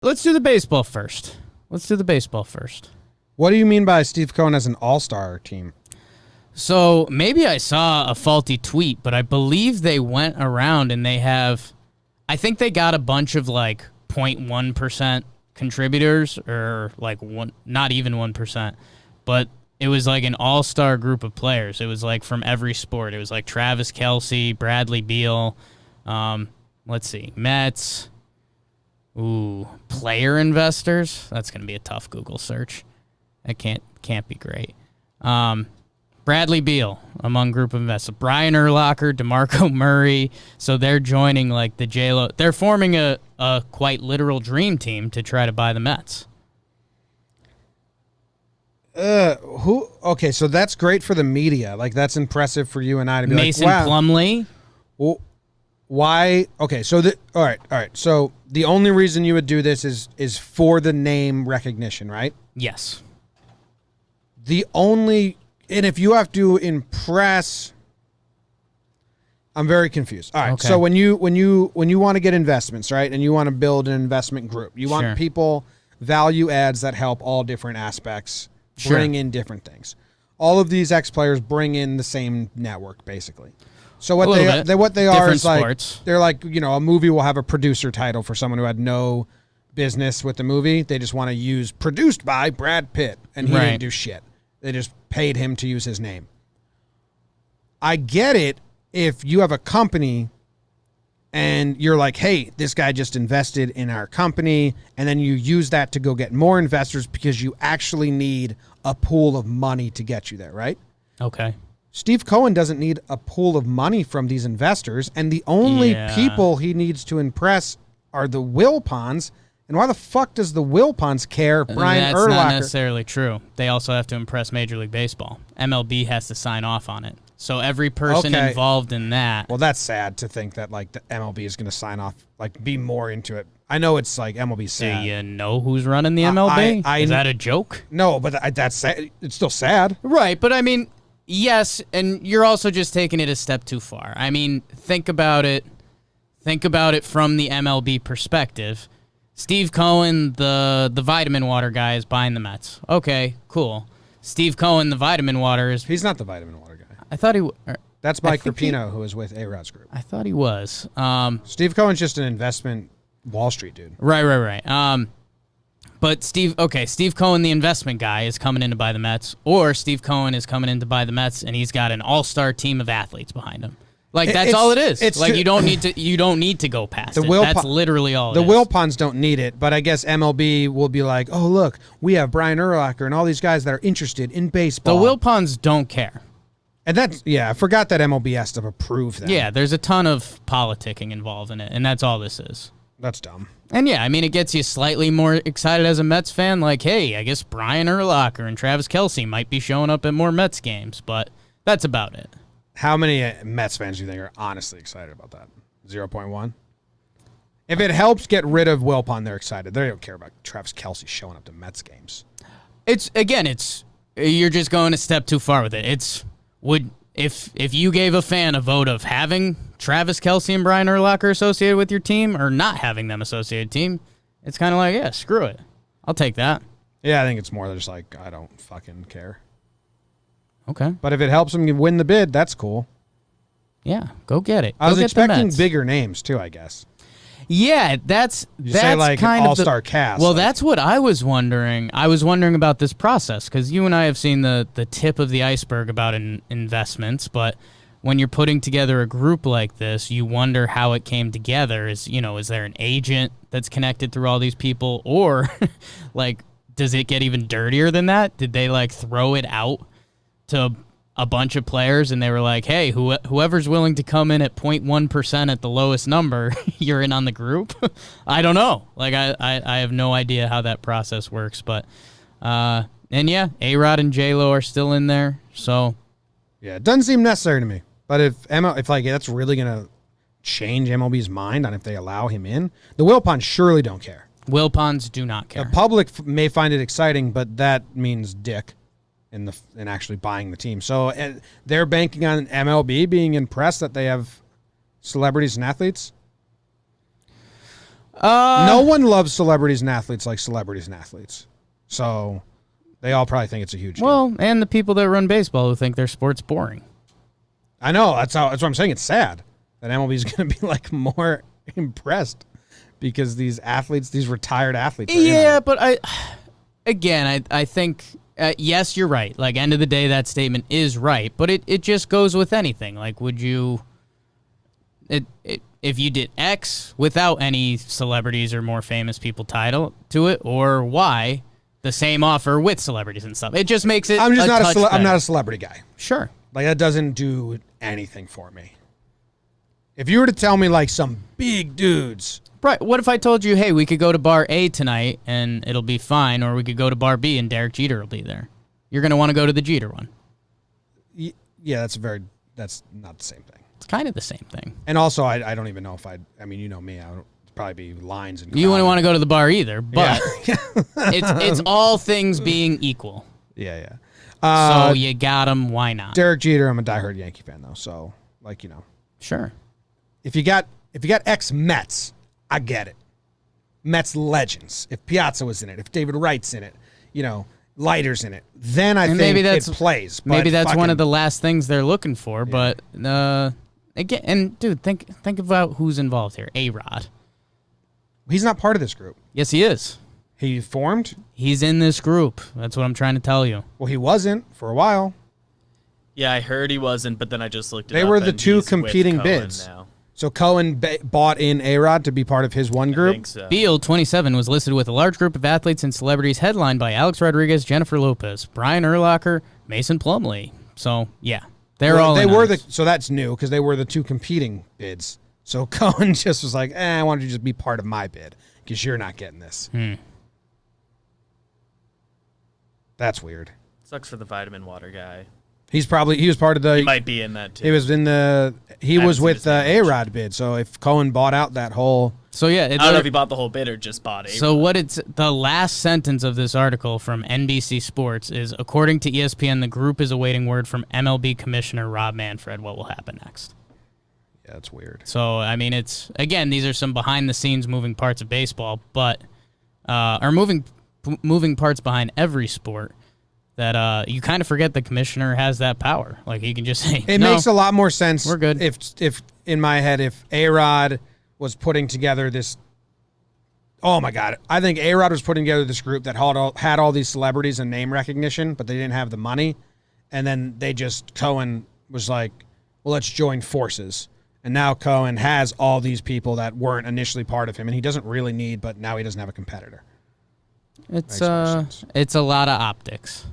Let's do the baseball first. What do you mean by Steve Cohen as an all-star team? So maybe I saw a faulty tweet, but I believe they went around and I think they got a bunch of like 0.1% contributors or like not even 1%, but it was like an all-star group of players. It was like from every sport. It was like Travis Kelce, Bradley Beal, let's see, Mets. Ooh, player investors. That's going to be a tough Google search. That can't be great. Bradley Beal among group of investors. Brian Urlacher, DeMarco Murray. So they're joining like the J-Lo. They're forming a quite literal dream team to try to buy the Mets. Okay, so that's great for the media. Like, that's impressive for you and I to be Mason like, wow. Plumlee. Well, why? Okay, so all right. So the only reason you would do this is for the name recognition, right? Yes. And if you have to impress, I'm very confused. All right. Okay. So when you want to get investments, right, and you want to build an investment group, you want people value adds that help all different aspects, bring in different things. All of these ex-players bring in the same network, basically. So what they are different is like sports. They're like, a movie will have a producer title for someone who had no business with the movie. They just want to use produced by Brad Pitt, and he didn't do shit. They just paid him to use his name. I get it if you have a company and you're like, hey, this guy just invested in our company, and then you use that to go get more investors because you actually need a pool of money to get you there, right? Okay. Steve Cohen doesn't need a pool of money from these investors, and the only people he needs to impress are the Wilpons. And why the fuck does the Wilpons care? Brian Urlacher. That's not necessarily true. They also have to impress Major League Baseball. MLB has to sign off on it. So every person involved in that. Well, that's sad to think that like the MLB is going to sign off, like be more into it. I know it's like MLB's sad. Do you know who's running the MLB? Is that a joke? No, but that's sad. It's still sad. Right, but I mean, yes, and you're also just taking it a step too far. I mean, think about it from the MLB perspective. Steve Cohen, the vitamin water guy, is buying the Mets. Okay, cool. Steve Cohen, the vitamin water is... He's not the vitamin water guy. I thought he... That's Mike Rapino, who was with A-Rod's group. I thought he was. Steve Cohen's just an investment Wall Street dude. Right. But Steve Cohen, the investment guy, is coming in to buy the Mets, or Steve Cohen is coming in to buy the Mets, and he's got an all-star team of athletes behind him. Like, that's all it is. It's like, you don't need to go past it. That's literally all it is. The Wilpons don't need it, but I guess MLB will be like, oh, look, we have Brian Urlacher and all these guys that are interested in baseball. The Wilpons don't care. And that's, I forgot that MLB has to approve that. Yeah, there's a ton of politicking involved in it, and that's all this is. That's dumb. And yeah, I mean, it gets you slightly more excited as a Mets fan, like, hey, I guess Brian Urlacher and Travis Kelce might be showing up at more Mets games, but that's about it. How many Mets fans do you think are honestly excited about that? 0.1? If it helps get rid of Wilpon, they're excited. They don't care about Travis Kelce showing up to Mets games. You're just going a step too far with it. If you gave a fan a vote of having Travis Kelce and Brian Urlacher associated with your team or not having them associated team, it's kind of like, yeah, screw it. I'll take that. Yeah, I think it's more just like, I don't fucking care. Okay. But if it helps them win the bid, that's cool. Yeah, go get it. I was expecting bigger names too, I guess. Yeah, that's say like kind an all-star cast. Well, like, that's what I was wondering. I was wondering about this process because you and I have seen the tip of the iceberg about investments, but when you're putting together a group like this, you wonder how it came together. Is there an agent that's connected through all these people, or like does it get even dirtier than that? Did they like throw it out to a bunch of players and they were like, hey, whoever's willing to come in at 0.1% at the lowest number, you're in on the group? I don't know. Like, I have no idea how that process works. But, and yeah, A-Rod and J-Lo are still in there. So, yeah, it doesn't seem necessary to me. But if that's really going to change MLB's mind on if they allow him in, the Wilpons surely don't care. Wilpons do not care. The public may find it exciting, but that means dick in actually buying the team. So they're banking on MLB being impressed that they have celebrities and athletes? No one loves celebrities and athletes like celebrities and athletes. So they all probably think it's a huge deal. Well, and the people that run baseball who think their sport's boring. I know. That's what I'm saying. It's sad that MLB is going to be like more impressed because these athletes, these retired athletes. Yeah, but I think, yes, you're right. Like, end of the day, that statement is right. But it just goes with anything. Like, would you, if you did X without any celebrities or more famous people title to it, or Y, the same offer with celebrities and stuff, it just makes it. I'm not a celebrity guy. Sure. Like, that doesn't do anything for me. If you were to tell me, like, some big dudes. Right. What if I told you, hey, we could go to bar A tonight and it'll be fine, or we could go to bar B and Derek Jeter will be there? You're going to want to go to the Jeter one. Yeah, that's not the same thing. It's kind of the same thing. And also, I don't even know if I mean, you know me, I would probably be lines and you wouldn't want to go to the bar either, but yeah. it's all things being equal. Yeah. So you got him. Why not? Derek Jeter, I'm a diehard Yankee fan, though. So, like, you know. Sure. If you got ex-Mets, I get it. Mets legends. If Piazza was in it, if David Wright's in it, you know, Leiter's in it, then I think it plays. Maybe that's one of the last things they're looking for. Yeah. But, again, and, dude, think about who's involved here. A-Rod. He's not part of this group. Yes, he is. He formed? He's in this group. That's what I'm trying to tell you. Well, he wasn't for a while. Yeah, I heard he wasn't, but then I just looked it up. They were the two competing bids. Now. So Cohen bought in A-Rod to be part of his one group? I think so. Beal, 27, was listed with a large group of athletes and celebrities headlined by Alex Rodriguez, Jennifer Lopez, Brian Urlacher, Mason Plumlee. So, yeah, so that's new because they were the two competing bids. So Cohen just was like, why don't you just be part of my bid because you're not getting this. That's weird. Sucks for the vitamin water guy. He was part of the. He might be in that too. He was with the A-Rod bid. So if Cohen bought out that whole. So yeah, I don't know if he bought the whole bid or just bought A-Rod. So the last sentence of this article from NBC Sports is, according to ESPN, the group is awaiting word from MLB Commissioner Rob Manfred what will happen next. Yeah, that's weird. So I mean, these are some behind the scenes moving parts of baseball, but are moving parts behind every sport. That you kind of forget the commissioner has that power. Like, he can just say, it makes a lot more sense. We're good. If in my head, if A-Rod was putting together this, oh my God, I think A-Rod was putting together this group that had all these celebrities and name recognition, but they didn't have the money. And then Cohen was like, well, let's join forces. And now Cohen has all these people that weren't initially part of him, and he doesn't really need, but now he doesn't have a competitor. It's a lot of optics.